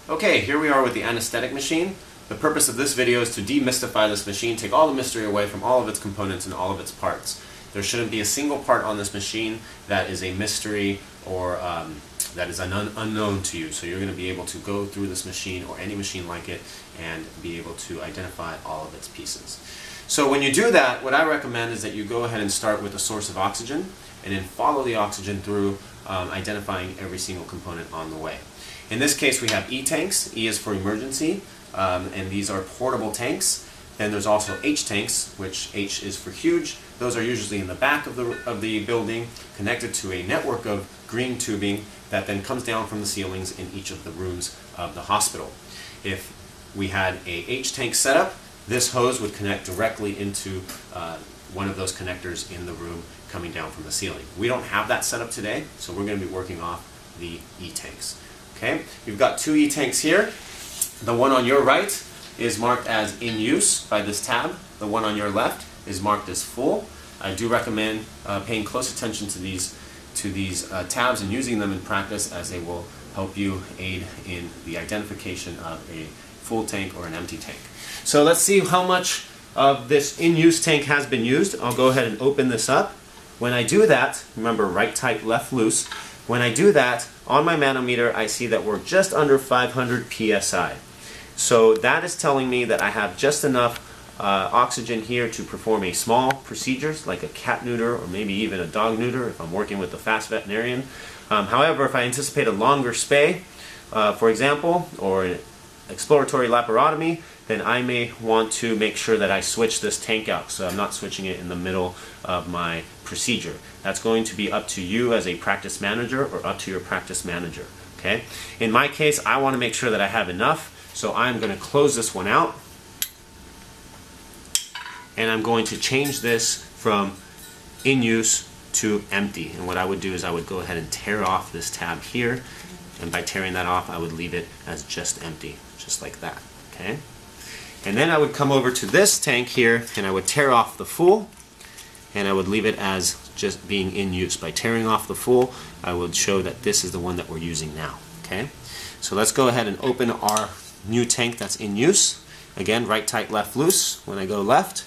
Okay, here we are with the anesthetic machine. The purpose of this video is to demystify this machine, take all the mystery away from all of its components and all of its parts. There shouldn't be a single part on this machine that is a mystery or that is unknown to you. So you're going to be able to go through this machine or any machine like it and be able to identify all of its pieces. So when you do that, what I recommend is that you go ahead and start with a source of oxygen and then follow the oxygen through identifying every single component on the way. In this case we have E tanks. E is for emergency, and these are portable tanks. Then there's also H tanks, which H is for huge. Those are usually in the back of the building, connected to a network of green tubing that then comes down from the ceilings in each of the rooms of the hospital. If we had a H tank setup, this hose would connect directly into one of those connectors in the room coming down from the ceiling. We don't have that setup today, so we're going to be working off the E tanks. Okay, we've got two E tanks here. The one on your right is marked as in use by this tab. The one on your left is marked as full. I do recommend paying close attention to these tabs and using them in practice, as they will help you aid in the identification of a full tank or an empty tank. So let's see how much of this in-use tank has been used. I'll go ahead and open this up. When I do that, remember, right tight, left loose. When I do that, on my manometer I see that we're just under 500 psi. So that is telling me that I have just enough oxygen here to perform a small procedures like a cat neuter or maybe even a dog neuter if I'm working with a fast veterinarian. However, if I anticipate a longer spay, for example, or an exploratory laparotomy, then I may want to make sure that I switch this tank out, so I'm not switching it in the middle of my procedure. That's going to be up to you as a practice manager or up to your practice manager. Okay? In my case, I want to make sure that I have enough, so I'm going to close this one out, and I'm going to change this from in use to empty. And what I would do is I would go ahead and tear off this tab here, and by tearing that off I would leave it as just empty, just like that. Okay? And then I would come over to this tank here and I would tear off the full, and I would leave it as just being in use. By tearing off the full, I would show that this is the one that we're using now. Okay? So let's go ahead and open our new tank that's in use. Again, right tight, left loose. When I go left,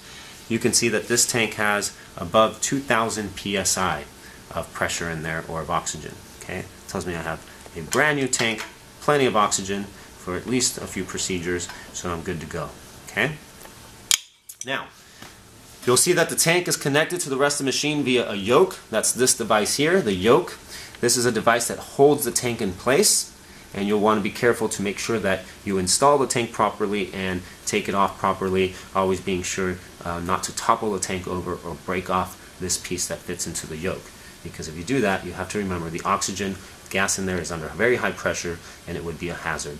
you can see that this tank has above 2,000 psi of pressure in there, or of oxygen. Okay? It tells me I have a brand new tank, plenty of oxygen for at least a few procedures, so I'm good to go. Okay? Now, you'll see that the tank is connected to the rest of the machine via a yoke. That's this device here, the yoke. This is a device that holds the tank in place, and you'll want to be careful to make sure that you install the tank properly and take it off properly, always being sure not to topple the tank over or break off this piece that fits into the yoke. Because if you do that, you have to remember the oxygen gas in there is under very high pressure and it would be a hazard.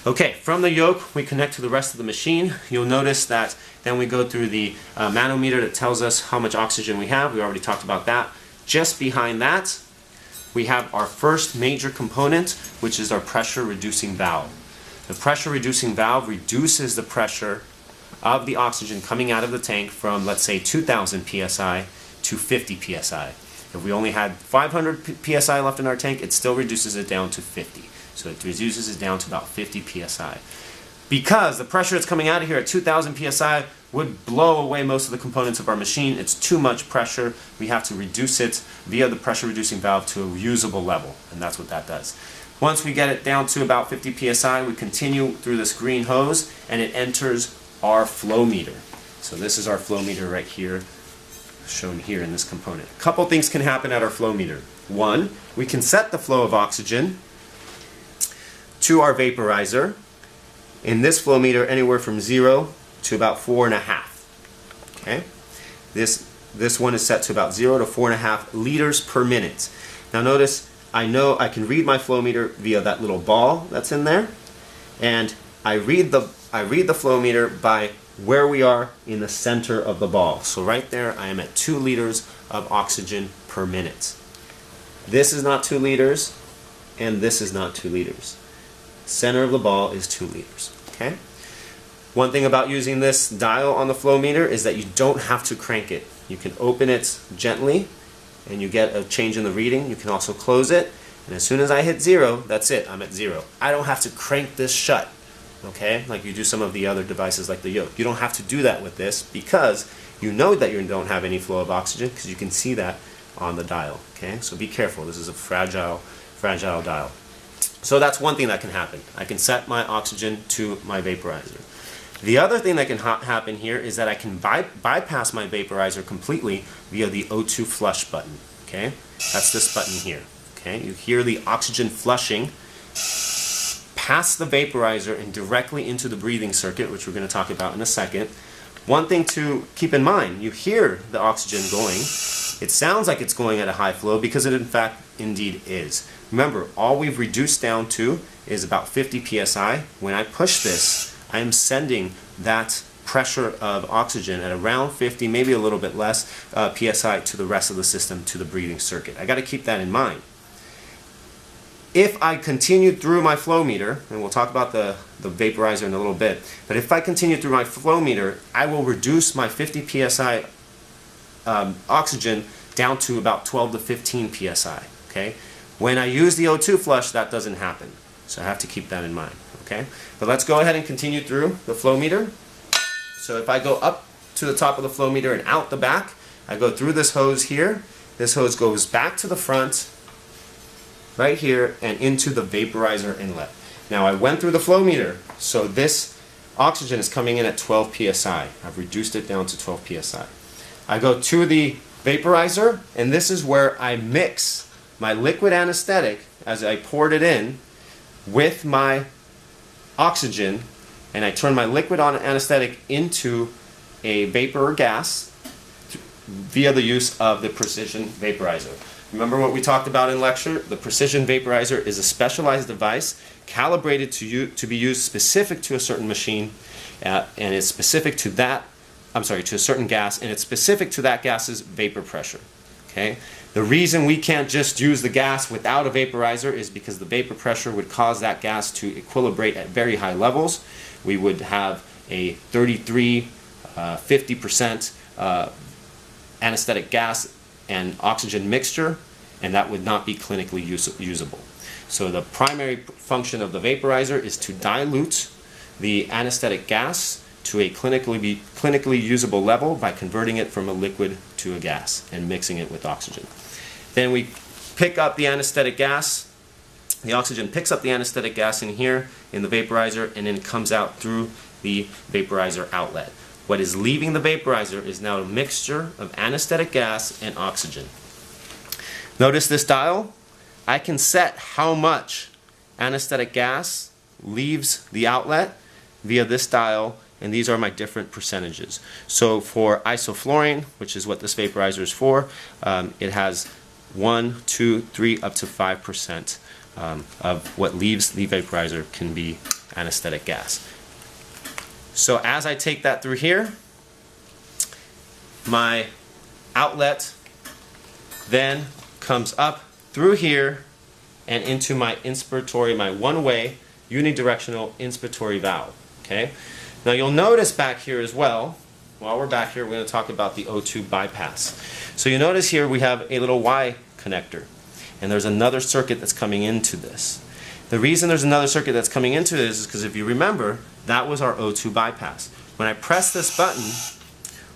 Okay, from the yoke we connect to the rest of the machine. You'll notice that then we go through the manometer that tells us how much oxygen we have. We already talked about that. Just behind that we have our first major component, which is our pressure reducing valve. The pressure reducing valve reduces the pressure of the oxygen coming out of the tank from, let's say, 2,000 psi to 50 psi. If we only had 500 psi left in our tank, it still reduces it down to 50. So it reduces it down to about 50 psi. Because the pressure that's coming out of here at 2,000 psi would blow away most of the components of our machine. It's too much pressure. We have to reduce it via the pressure reducing valve to a usable level, and that's what that does. Once we get it down to about 50 psi, we continue through this green hose and it enters our flow meter. So this is our flow meter right here, shown here in this component. A couple things can happen at our flow meter. One, we can set the flow of oxygen to our vaporizer. In this flow meter, anywhere from 0 to about 4.5. Okay? This one is set to about 0 to 4.5 liters per minute. Now notice, I know I can read my flow meter via that little ball that's in there, and I read the flow meter by where we are in the center of the ball. So right there I am at 2 liters of oxygen per minute. This is not 2 liters, and this is not 2 liters. Center of the ball is 2 liters. Okay? One thing about using this dial on the flow meter is that you don't have to crank it. You can open it gently and you get a change in the reading. You can also close it And as soon as I hit 0, that's it, I'm at 0. I don't have to crank this shut, okay, like you do some of the other devices like the yoke. You don't have to do that with this because you know that you don't have any flow of oxygen because you can see that on the dial, okay? So be careful, this is a fragile dial. So that's one thing that can happen. I can set my oxygen to my vaporizer. The other thing that can happen here is that I can bypass my vaporizer completely via the O2 flush button, okay? That's this button here, okay? You hear the oxygen flushing past the vaporizer and directly into the breathing circuit, which we're going to talk about in a second. One thing to keep in mind, you hear the oxygen going. It sounds like it's going at a high flow because it in fact indeed is. Remember, all we've reduced down to is about 50 psi. When I push this, I am sending that pressure of oxygen at around 50, maybe a little bit less psi to the rest of the system, to the breathing circuit. I got to keep that in mind. If I continue through my flow meter, and we'll talk about the vaporizer in a little bit, but if I continue through my flow meter, I will reduce my 50 psi oxygen down to about 12 to 15 psi. Okay? When I use the O2 flush, that doesn't happen. So I have to keep that in mind. Okay? But let's go ahead and continue through the flow meter. So if I go up to the top of the flow meter and out the back, I go through this hose here. This hose goes back to the front, right here, and into the vaporizer inlet. Now I went through the flow meter, so this oxygen is coming in at 12 psi. I've reduced it down to 12 psi. I go to the vaporizer, and this is where I mix my liquid anesthetic as I poured it in with my oxygen, and I turn my liquid anesthetic into a vapor or gas via the use of the precision vaporizer. Remember what we talked about in lecture? The precision vaporizer is a specialized device calibrated to be used specific to a certain machine, and it's specific to that, to a certain gas, and it's specific to that gas's vapor pressure. Okay? The reason we can't just use the gas without a vaporizer is because the vapor pressure would cause that gas to equilibrate at very high levels. We would have a 33, 50% anesthetic gas and oxygen mixture, and that would not be clinically usable. So the primary function of the vaporizer is to dilute the anesthetic gas to a clinically usable level by converting it from a liquid to a gas and mixing it with oxygen. Then we pick up the anesthetic gas. The oxygen picks up the anesthetic gas in here in the vaporizer, and then it comes out through the vaporizer outlet. What is leaving the vaporizer is now a mixture of anesthetic gas and oxygen. Notice this dial. I can set how much anesthetic gas leaves the outlet via this dial, and these are my different percentages. So for isoflurane, which is what this vaporizer is for, it has 1, 2, 3, up to 5% of what leaves the vaporizer can be anesthetic gas. So as I take that through here, my outlet then comes up through here and into my inspiratory, my one-way unidirectional inspiratory valve. Okay? Now you'll notice back here as well, while we're back here, we're going to talk about the O2 bypass. So you notice here we have a little Y connector, and there's another circuit that's coming into this. The reason there's another circuit that's coming into this is because if you remember, that was our O2 bypass. When I press this button,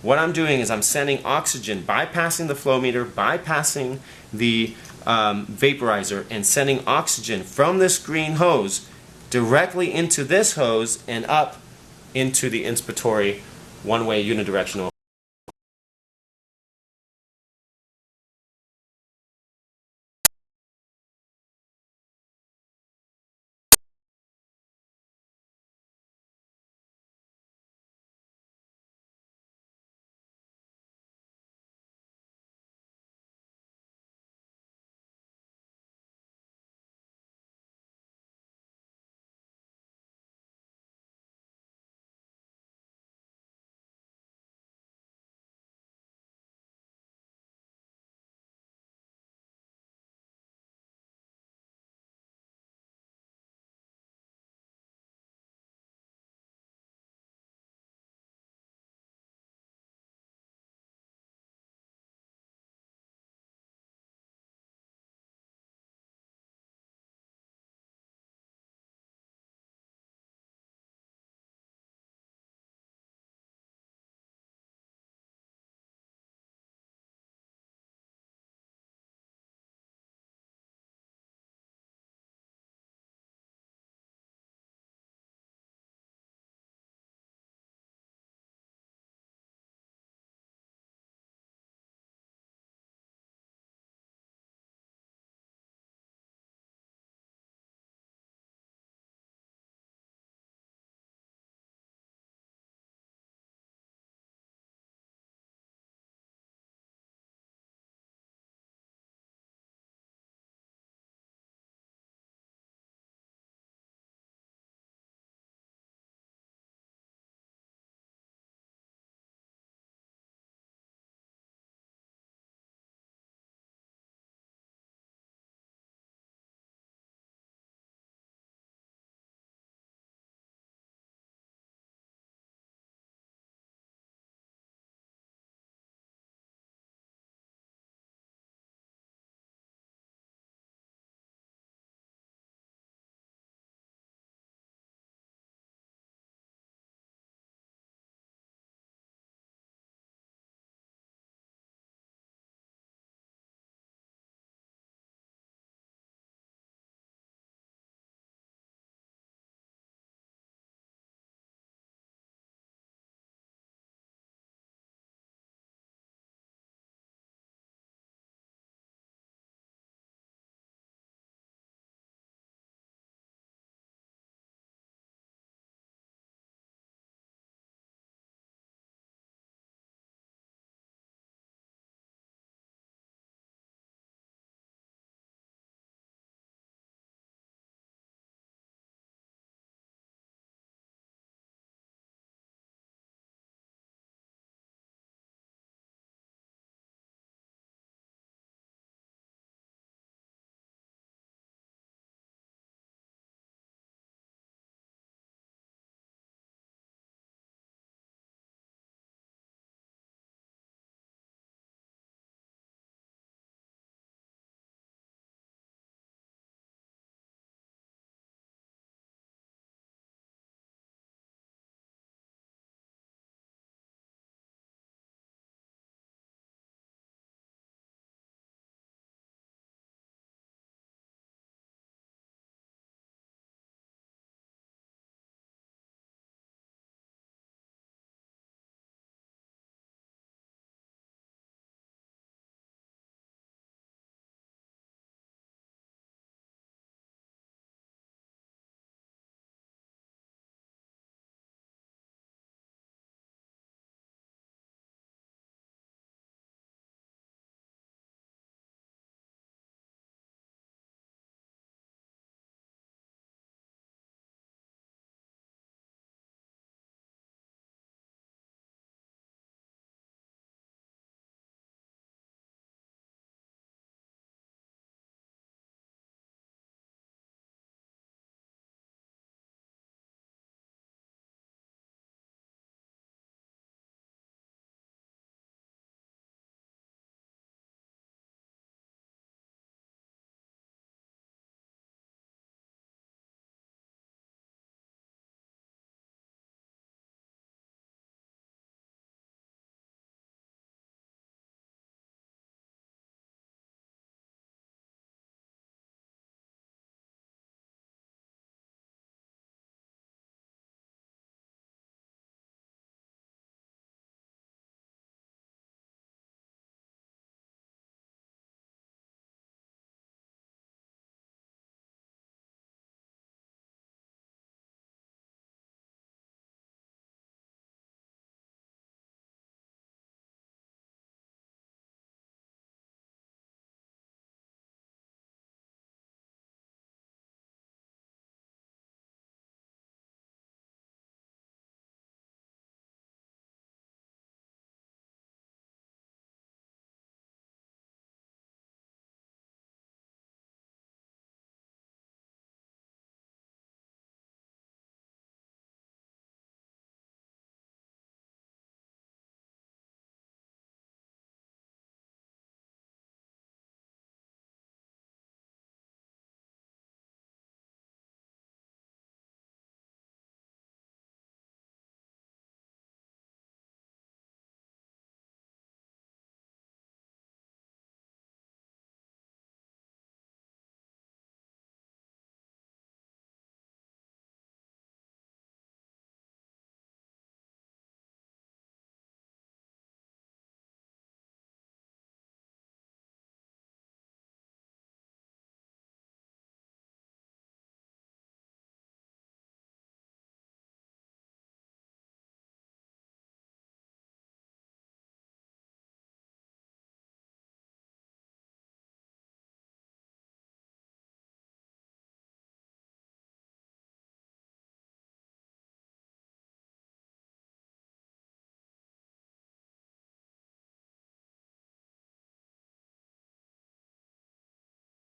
what I'm doing is I'm sending oxygen, bypassing the flow meter, bypassing the vaporizer, and sending oxygen from this green hose directly into this hose and up into the inspiratory one-way unidirectional